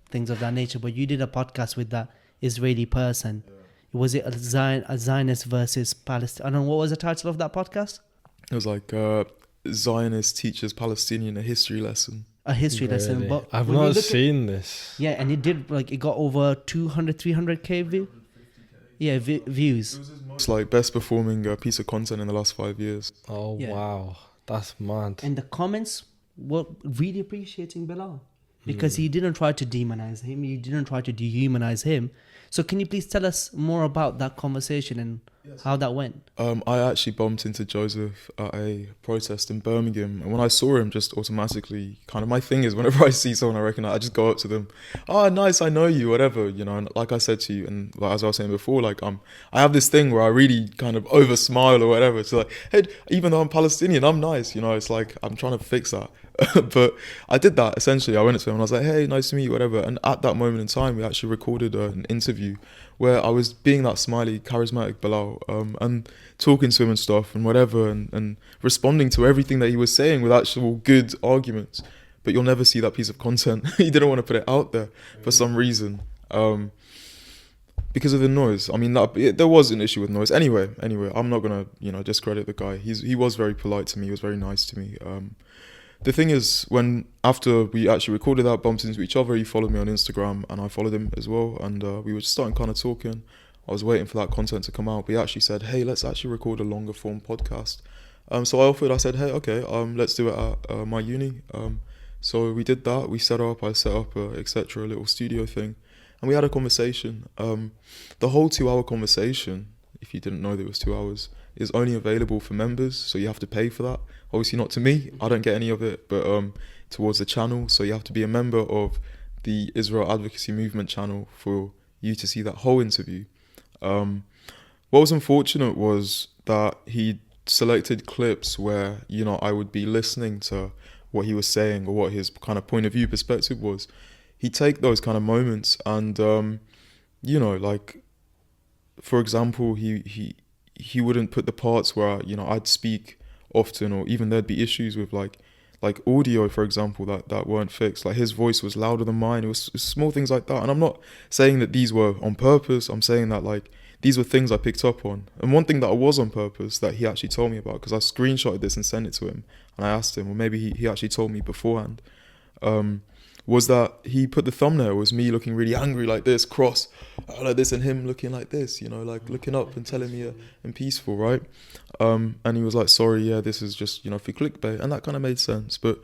things of that nature. But you did a podcast with that Israeli person. Was it a Zionist versus Palestine? I don't know, what was the title of that podcast? It was like Zionist teaches Palestinian a history lesson. A history lesson. Really? But I've when you not look seen this. Yeah, and it did, like, it got over 200, 300k views. It's like best performing piece of content in the last 5 years. Oh, Yeah. wow. That's mad. And the comments were really appreciating Bilal because he didn't try to demonize him. He didn't try to dehumanize him. So can you please tell us more about that conversation and how that went? I actually bumped into Joseph at a protest in Birmingham, and when I saw him, just automatically, kind of my thing is whenever I see someone I recognize, I just go up to them. Oh, nice, I know you, whatever, you know. And like I said to you, and like, as I was saying before, like I have this thing where I really kind of over smile or whatever. It's like, hey, even though I'm Palestinian, I'm nice, you know. It's like I'm trying to fix that. But I did that essentially. I went up to him and I was like, hey, nice to meet you, whatever. And at that moment in time, we actually recorded an interview where I was being that smiley, charismatic Bilal, and talking to him and stuff and whatever, and responding to everything that he was saying with actual good arguments. But you'll never see that piece of content. He didn't want to put it out there for some reason, because of the noise. I mean, there was an issue with noise. Anyway, I'm not gonna discredit the guy. He was very polite to me. He was very nice to me. The thing is, after we actually recorded that, bumped into each other, he followed me on Instagram and I followed him as well, and we were just starting kind of talking. I was waiting for that content to come out, but he actually said, hey, let's actually record a longer form podcast. So I said, hey, okay, let's do it at my uni. So we did that. I set up etc., a little studio thing, and we had a conversation. The whole 2-hour conversation, if you didn't know that it was 2 hours, is only available for members, so you have to pay for that. Obviously not to me, I don't get any of it, but towards the channel, so you have to be a member of the Israel Advocacy Movement channel for you to see that whole interview. What was unfortunate was that he selected clips where, I would be listening to what he was saying or what his kind of point of view perspective was. He'd take those kind of moments and, like, for example, he wouldn't put the parts where, I'd speak often, or even there'd be issues with like audio, for example, that weren't fixed. Like his voice was louder than mine. It was small things like that. And I'm not saying that these were on purpose. I'm saying that like these were things I picked up on. And one thing that I was on purpose that he actually told me about, because I screenshotted this and sent it to him, and I asked him, or maybe he actually told me beforehand, was that he put the thumbnail was me looking really angry like this, cross, like this, and him looking like this, like looking up and telling me and peaceful, right? And he was like, sorry, yeah, this is just, for clickbait. And that kind of made sense. But,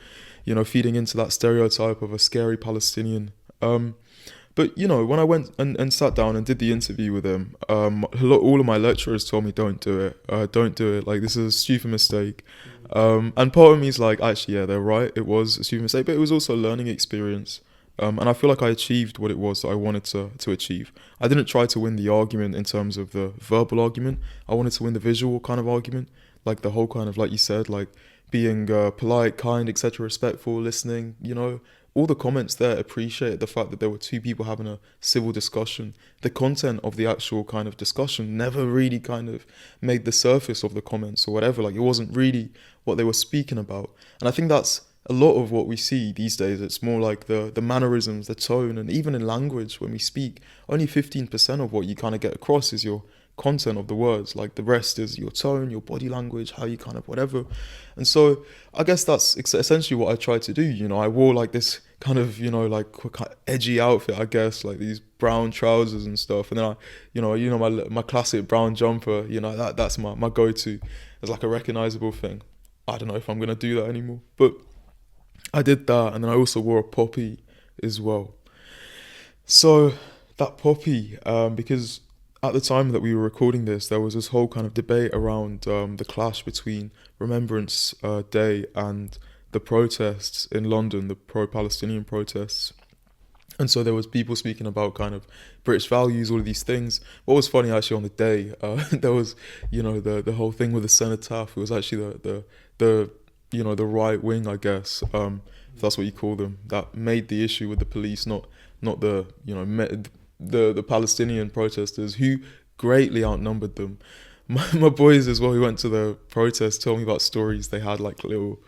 feeding into that stereotype of a scary Palestinian. But, when I went and sat down and did the interview with him, all of my lecturers told me, don't do it. Don't do it. Like, this is a stupid mistake. And part of me is like, actually, yeah, they're right. It was a stupid mistake, but it was also a learning experience. And I feel like I achieved what it was that I wanted to achieve. I didn't try to win the argument in terms of the verbal argument. I wanted to win the visual kind of argument, like the whole kind of, like you said, like being polite, kind, etc., respectful, listening, all the comments there appreciated the fact that there were two people having a civil discussion. The content of the actual kind of discussion never really kind of made the surface of the comments or whatever. Like it wasn't really what they were speaking about. And I think that's a lot of what we see these days. It's more like the mannerisms, the tone, and even in language when we speak, only 15% of what you kind of get across is your content of the words. Like the rest is your tone, your body language, how you kind of whatever. And so I guess that's essentially what I tried to do. I wore like this kind of, like kind of edgy outfit, I guess, like these brown trousers and stuff. And then my classic brown jumper, that's my go-to as like a recognizable thing. I don't know if I'm going to do that anymore, but I did that. And then I also wore a poppy as well. So that poppy, because at the time that we were recording this, there was this whole kind of debate around the clash between Remembrance Day and the protests in London, the pro-Palestinian protests. And so there was people speaking about kind of British values, all of these things. What was funny actually on the day, there was, the whole thing with the cenotaph. It was actually the right wing, I guess, if that's what you call them, that made the issue with the police, not the, the Palestinian protesters, who greatly outnumbered them. My boys as well, who went to the protest, told me about stories they had, like little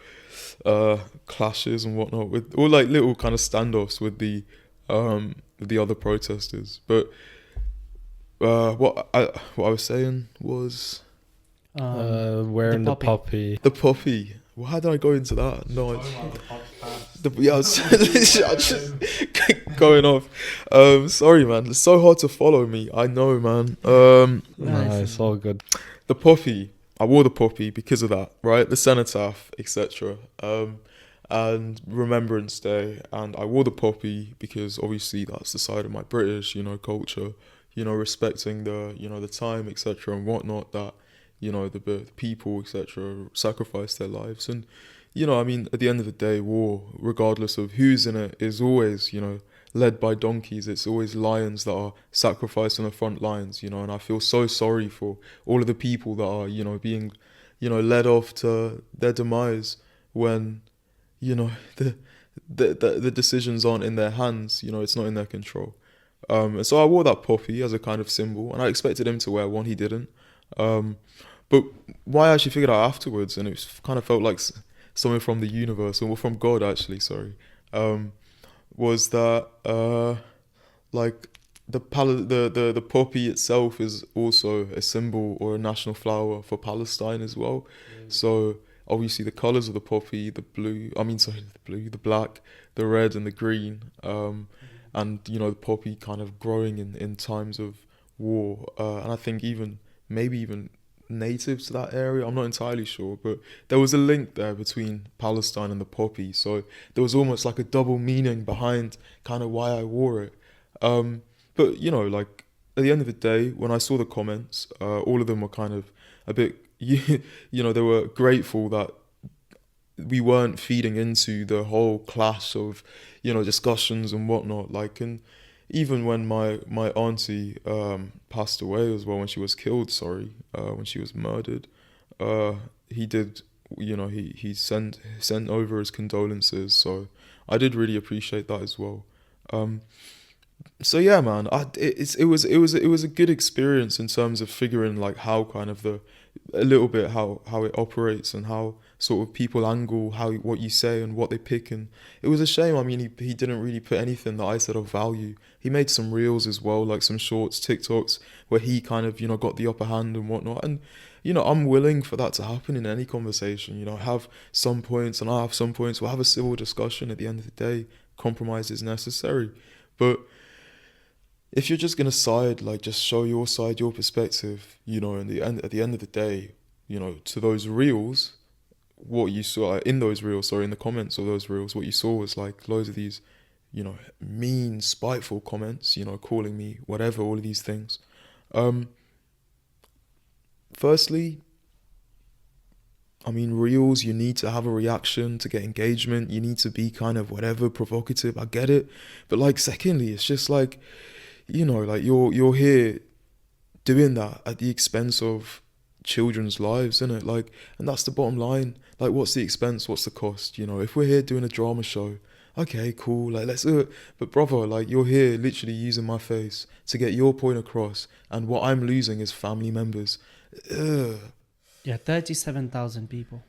clashes and whatnot, with or like little kind of standoffs with the the other protesters. But what I was saying was Wearing the puppy. the puppy. Well, how did I go into that? No, I was just going off. Sorry, man. It's so hard to follow me. I know, man. No, it's all good. The puppy. I wore the puppy because of that, right? The cenotaph, etc. And Remembrance Day, and I wore the puppy because obviously that's the side of my British, culture, respecting the time, etc. and whatnot that, the people, etc. sacrificed their lives. And, I mean, at the end of the day, war, regardless of who's in it, is always, led by donkeys. It's always lions that are sacrificed on the front lines, and I feel so sorry for all of the people that are, being, led off to their demise when, the decisions aren't in their hands, it's not in their control. And so I wore that puppy as a kind of symbol, and I expected him to wear one. He didn't. But what I actually figured out afterwards, and it kind of felt like something from the universe, or from God actually, sorry, was that like the poppy itself is also a symbol or a national flower for Palestine as well. So obviously the colors of the poppy, the black, the red, and the green, and the poppy kind of growing in times of war, and I think maybe even native to that area. I'm not entirely sure, but there was a link there between Palestine and the poppy. So there was almost like a double meaning behind kind of why I wore it. But like at the end of the day, when I saw the comments, all of them were kind of a bit, they were grateful that we weren't feeding into the whole clash of, discussions and whatnot. Like, and even when my auntie passed away as well, when she was killed, when she was murdered, he did, he sent over his condolences. So I did really appreciate that as well. So yeah, man, it was a good experience in terms of figuring like how kind of a little bit how it operates and how sort of people angle what you say and what they pick. And it was a shame. I mean, he didn't really put anything that I said of value. He made some reels as well, like some shorts, TikToks, where he kind of got the upper hand and whatnot. And I'm willing for that to happen in any conversation. I have some points and I have some points. We'll have a civil discussion. At the end of the day, compromise is necessary. But if you're just gonna just show your side, your perspective, at the end of the day, to those reels, what you saw in those reels, in the comments of those reels, what you saw was like loads of these, mean, spiteful comments, calling me whatever, all of these things. Firstly, I mean, reels, you need to have a reaction to get engagement. You need to be kind of whatever, provocative. I get it. But like, secondly, it's just like, like you're here doing that at the expense of children's lives, isn't it? Like, and that's the bottom line. Like, what's the expense? What's the cost? If we're here doing a drama show, okay, cool, like let's do it. But brother, like you're here literally using my face to get your point across, and what I'm losing is family members. Ugh. Yeah, 37,000 people.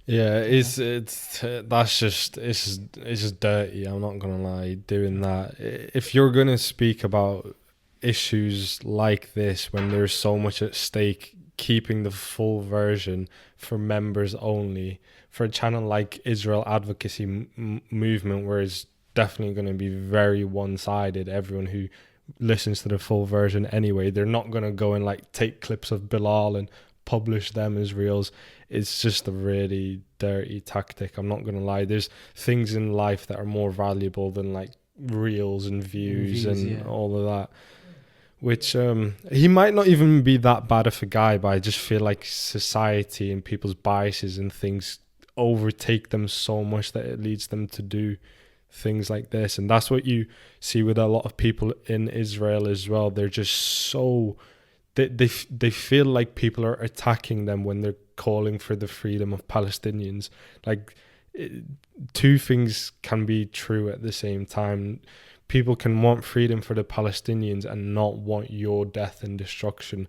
Yeah, it's just dirty. I'm not gonna lie, doing that. If you're gonna speak about issues like this when there's so much at stake, keeping the full version for members only, for a channel like Israel Advocacy movement, where it's definitely going to be very one-sided. Everyone who listens to the full version anyway, they're not going to go and like take clips of Bilal and publish them as reels. It's just a really dirty tactic. I'm not going to lie. There's things in life that are more valuable than like reels and views and all of that. Which he might not even be that bad of a guy, but I just feel like society and people's biases and things overtake them so much that it leads them to do things like this. And that's what you see with a lot of people in Israel as well. They're just so they feel like people are attacking them when they're calling for the freedom of Palestinians. Like, two things can be true at the same time. People can want freedom for the Palestinians and not want your death and destruction.